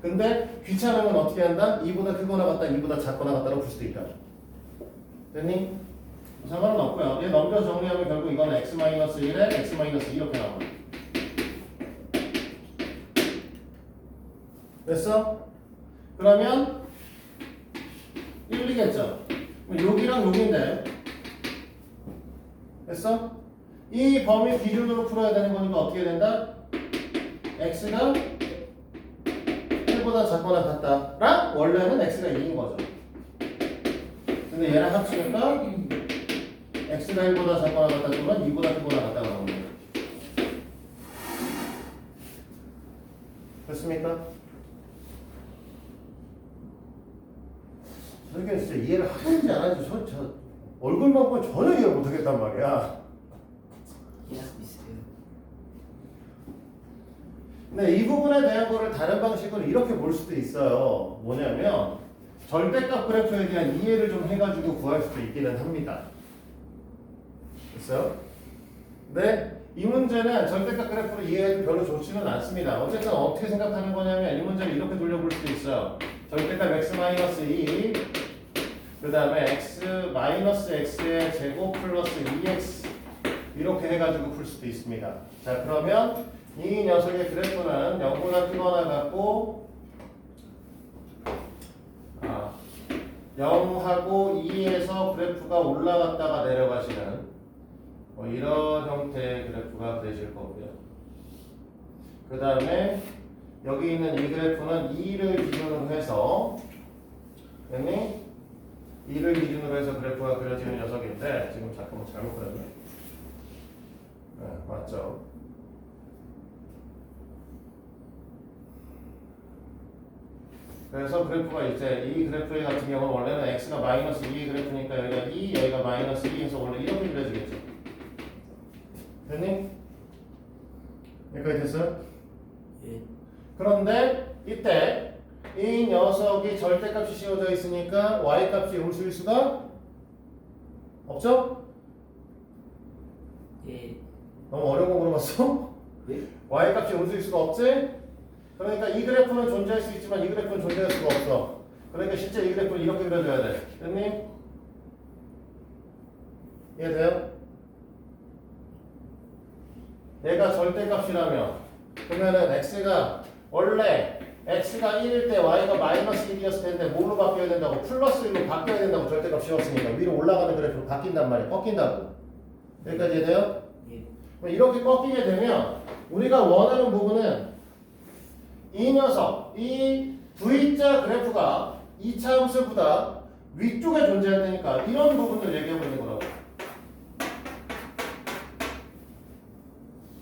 근데 귀찮으면 어떻게 한다? 2보다 크거나 같다, 2보다 작거나 같다로 풀 수도 있다. 됐니? 상관은 없고요. 얘 넘겨서 정리하면 결국 이건 x-1에 x-2 이렇게 나와요. 됐어? 그러면 1이겠죠? 여기랑 여기인데 됐어? 이 범위 기준으로 풀어야 되는 거니까 어떻게 된다? x가 1보다 작거나 같다랑 원래는 x가 2인 거죠. 근데 얘랑 합치니까 x가 1보다 작거나 같다 또는 2보다 크거나 같다가 나오는 거예요. 됐습니까? 저게 진짜 이해를 하는지 안 하는지 저 얼굴만 보면 전혀 이해를 못하겠단 말이야. 이해하고 있어요. 근데 이 부분에 대한 거를 다른 방식으로 이렇게 볼 수도 있어요. 뭐냐면 절대값 그래프에 대한 이해를 좀 해가지고 구할 수도 있기는 합니다. 됐어요? 근데 이 문제는 절대값 그래프를 이해해도 별로 좋지는 않습니다. 어쨌든 어떻게 생각하는 거냐면 이 문제를 이렇게 돌려볼 수도 있어요. 절대값 x-2 그 다음에 x-x의 제곱 플러스 2x 이렇게 해가지고 풀 수도 있습니다. 자 그러면 이 녀석의 그래프는 0보다 크거나 같고 0하고 2에서 그래프가 올라갔다가 내려가시는 뭐 이런 형태의 그래프가 되실 거고요. 그 다음에 여기 있는 이 그래프는 2를 기준으로 해서 2를 기준으로 해서 그래프가 그려지는 녀석인데 지금 잠깐만 잘못 그렸네. 네, 맞죠? 그래서 그래프가 이제 이 그래프 같은 경우는 원래는 x가 마이너스 2의 그래프니까 여기가 2, 여기가 마이너스 2 해서 원래 이렇게 그려지겠죠. 됐니? 여기까지 됐어요? 예. 그런데 이때 이 녀석이 절대값이 씌워져 있으니까 y값이 음수일 수가 없죠? 예. 너무 어려운 거 물어봤어? 왜? y값이 음수일 수가 없지? 그러니까 이 그래프는 존재할 수 있지만 이 그래프는 존재할 수가 없어. 그러니까 실제 이 그래프를 이렇게 그려줘야 돼. 됐니? 이해돼요? 얘가 절대값이라면 그러면은 x가 원래 x가 1일 때 y가 마이너스 1이었을 텐데 뭘로 바뀌어야 된다고? 플러스 1로 바뀌어야 된다고 절대값 씌웠으니까 위로 올라가는 그래프로 바뀐단 말이야. 꺾인다고. 여기까지 이해돼요? 예. 이렇게 꺾이게 되면 우리가 원하는 부분은 이 녀석, 이 V자 그래프가 2차 함수보다 위쪽에 존재할 테니까 이런 부분을 얘기하고 있는 거라고.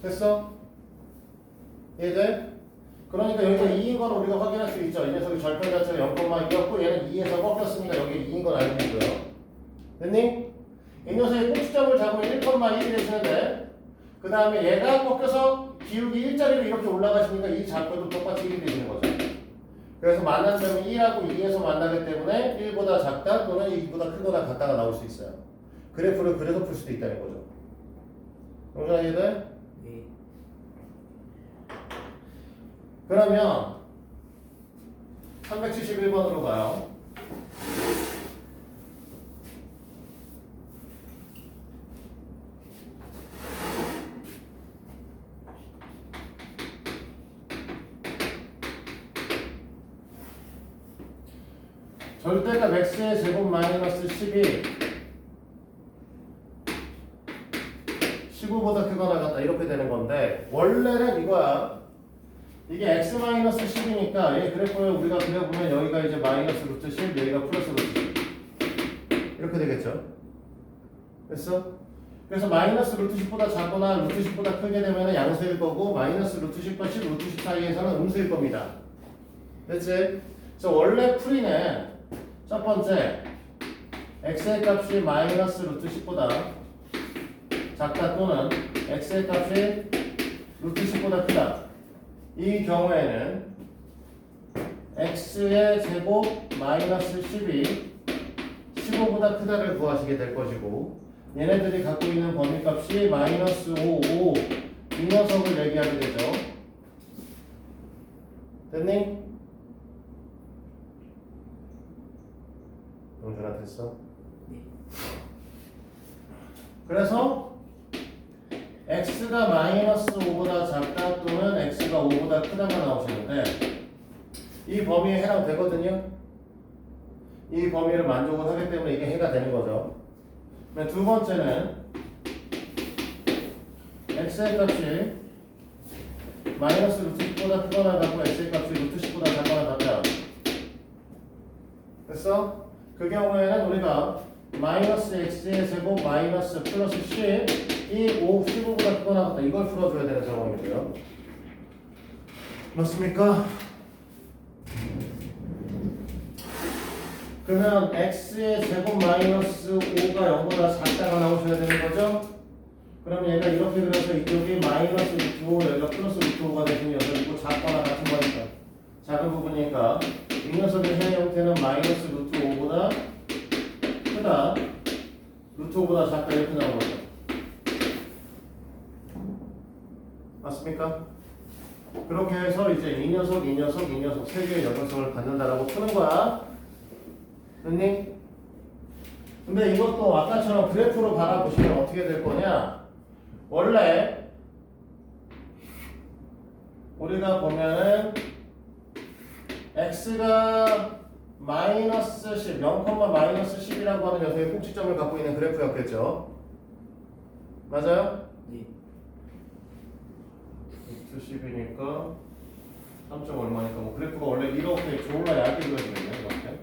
됐어? 이해돼? 그러니까 여기가 2인 건 우리가 확인할 수 있죠. 이 녀석이 절편 자체가 0,2였고 얘는 2에서 꺾였으니까 여기 2인 건 알고 있고요. 됐니? 이 녀석이 꼭지점을 잡으면 1,1이 되시는데 그 다음에 얘가 꺾여서 기울기 일자리로 이렇게 올라가시니까 이 좌표도 똑같이 1이 되시는 거죠. 그래서 만난 점이 1하고 2에서 만나기 때문에 1보다 작다 또는 2보다 크거나 같다가 나올 수 있어요. 그래프를 그래서 풀 수도 있다는 거죠. 영준아 이해돼? 네. 그러면 371번으로 가요. 절대값 x의 제곱 마이너스 12 15보다 크거나 같다 이렇게 되는 건데 원래는 이거야. 이게 x 마이너스 10이니까 이 그래프를 우리가 그려보면 여기가 이제 마이너스 루트 10 여기가 플러스 루트 10 이렇게 되겠죠. 됐어? 그래서 마이너스 루트 10보다 작거나 루트 10보다 크게 되면 양수일 거고 마이너스 루트 10과 10 루트 10 사이에서는 음수일 겁니다. 됐지? 그래서 원래 풀이는 첫 번째 x의 값이 마이너스 루트 10보다 작다 또는 x의 값이 루트 10보다 크다. 이 경우에는 x의 제곱 마이너스 10이 15보다 크다를 구하시게 될 것이고 얘네들이 갖고 있는 범위값이 마이너스 5, 5 이 녀석을 얘기하게 되죠. 됐니? 영준아 됐어? 네. 그래서 x가 마이너스 5보다 작다 또는 x가 5보다 크다가 나오시는데 이 범위에 해당되거든요. 이 범위를 만족을 하기 때문에 이게 해가 되는 거죠. 두 번째는 x의 값이 마이너스 루트 10보다 크거나 같고 x의 값이 루트 10보다 작거나 같다. 그래서 그 경우에는 우리가 마이너스 x의 제곱 마이너스 플러스 10이 15보다 크거나 같다. 이걸 풀어줘야 되는 상황이고요. 맞습니까? 그러면 x의 제곱 마이너스 5가 0보다 작다가 나오셔야 되는 거죠? 그럼 얘가 이렇게 그려서 이쪽이 마이너스 루트 5, 여기가 플러스 루트 5가 되시면 이거 작거나 같은 거니까 작은 부분이니까 이 녀석의 해 형태는 마이너스 루트 5보다 크다, 루트 5보다 작다 이렇게 나오는 거죠. 맞습니까? 그렇게 해서 이제 이 녀석 세 개의 역역성을 갖는다라고 푸는 거야. 됐니? 근데 이것도 아까처럼 그래프로 바라보시면 어떻게 될 거냐? 원래 우리가 보면은 x가 마이너스 10, 0, 마이너스 10이라고 하는 녀석의 꼭지점을 갖고 있는 그래프였겠죠? 맞아요? 네. x 10이니까 3점 얼마니까 뭐 그래프가 원래 이렇게 졸라 얇게 그려지거든요. 이렇게.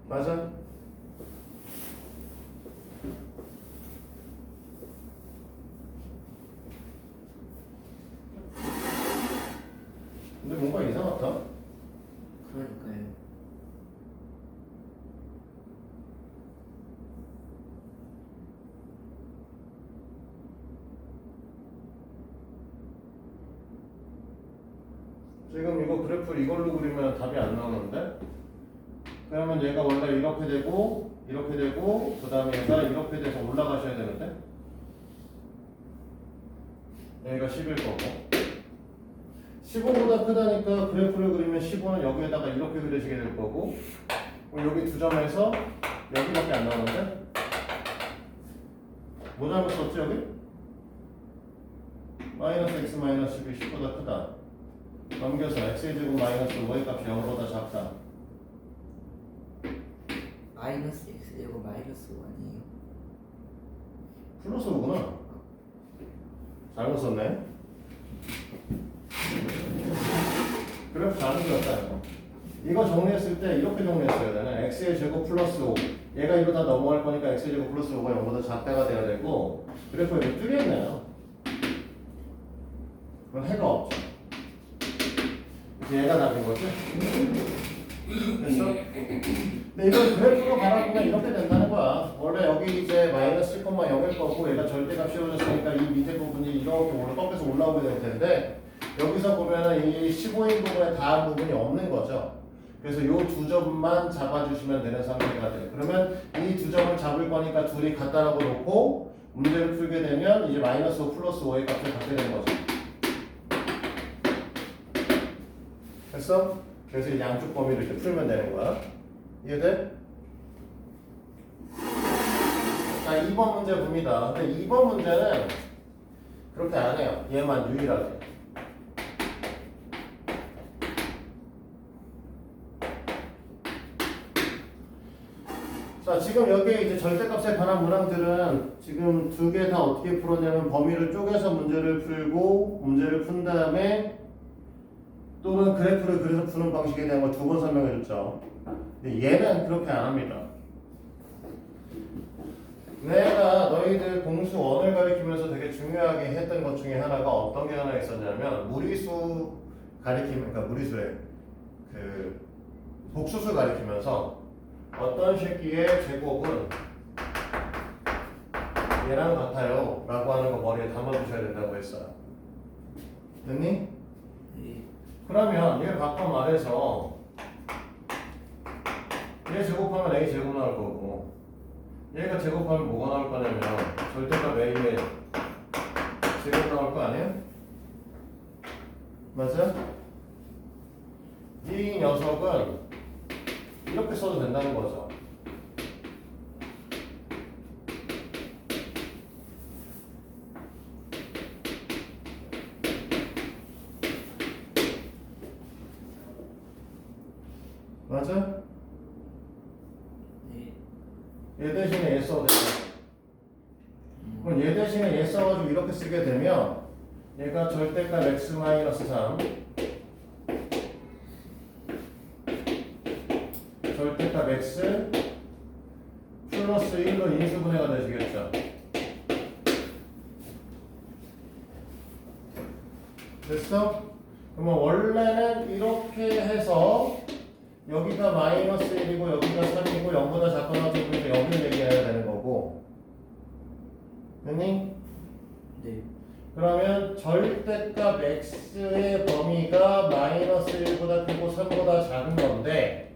맞아? 근데 뭔가 이상하다. 그러니까요. 지금 이거 그래프 이걸로 그리면 답이 안 나오는데? 그러면 얘가 원래 이렇게 되고 그 다음에 얘가 이렇게 돼서 올라가셔야 되는데 여기가 10일 거고 15보다 크다니까 그래프를 그리면 15는 여기에다가 이렇게 그리시게 될 거고 여기 두 점에서 여기밖에 안 나오는데 뭐 잘못 썼지 여기? 마이너스 x 마이너스 10이 10보다 크다 넘겨서 x의 제곱 마이너스 5의 값이 0보다 작다 마이너스 x 제곱 마이너스 5 아니에요? 플러스 5구나 잘못 썼네 그래프 잘못 그렸다 이거 정리했을 때 이렇게 정리했어야 되네 x의 제곱 플러스 5 얘가 이거 다 넘어갈 거니까 x의 제곱 플러스 5가 0보다 작다가 돼야 되고 그래프가 이렇게 뜨겠네요 그럼 해가 없죠 이제 얘가 답인 거지? 됐어? 근데 이걸 그래프로 바라보면 이렇게 된다는 거야. 원래 여기 이제 마이너스 10,0일 거고 얘가 절대값 씌워졌으니까 이 밑에 부분이 이렇게 꺾여서 올라오게 될 텐데 여기서 보면은 이 15인 부분에 닿은 부분이 없는 거죠. 그래서 이 두 점만 잡아주시면 되는 상태가 돼요. 그러면 이 두 점을 잡을 거니까 둘이 같다라고 놓고 문제를 풀게 되면 이제 마이너스 5 플러스 5의 값을 갖게 되는 거죠. 됐어? 그래서 이 양쪽 범위를 이렇게 풀면 되는 거야. 이해돼? 자, 2번 문제 봅니다. 근데 2번 문제는 그렇게 안 해요. 얘만 유일하게. 자, 지금 여기에 이제 절대값에 관한 문항들은 지금 두 개 다 어떻게 풀었냐면 범위를 쪼개서 문제를 풀고 문제를 푼 다음에 또는 그래프를 그려서 푸는 방식에 대한 걸 두 번 설명해 줬죠. 근데 얘는 그렇게 안 합니다. 내가 너희들 공수 원을 가리키면서 되게 중요하게 했던 것 중에 하나가 어떤 게 하나 있었냐면 무리수 가리키면 그러니까 무리수의 그 복수수 가리키면서 어떤 새끼의 제곱은 얘랑 같아요 라고 하는 거 머리에 담아두셔야 된다고 했어요. 됐니? 네. 그러면 얘 바꿔 말해서 얘 제곱하면 A 제곱 나올 거고 얘가 제곱하면 뭐가 나올 거냐면 절대값 A의 제곱 나올 거 아니에요? 맞아? 이 녀석은 이렇게 써도 된다는 거죠. 맞아? 네. 얘 대신에 얘 써도 되죠. 그럼 얘 대신에 얘 써가지고 이렇게 쓰게 되면 얘가 절대값 x 마이너스 3 절대값 x 플러스 1로 인수분해가 되시겠죠. 됐어? 그러면 원래는 이렇게 해서 여기가 마이너스 1이고 여기가 3이고 0보다 작거나 적으니까 여기를 얘기해야 되는 거고, 됐니? 네. 그러면 절대값 x의 범위가 마이너스 1보다 크고 3보다 작은 건데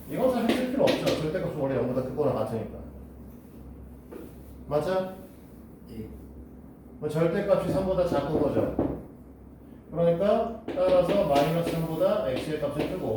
이건 사실 쓸 필요 없죠. 절대값은 원래 0보다 크거나 같으니까. 맞아? 네. 그럼 절대값이 3보다 작은 거죠. 그러니까 따라서 마이너스 3보다 x의 값이 크고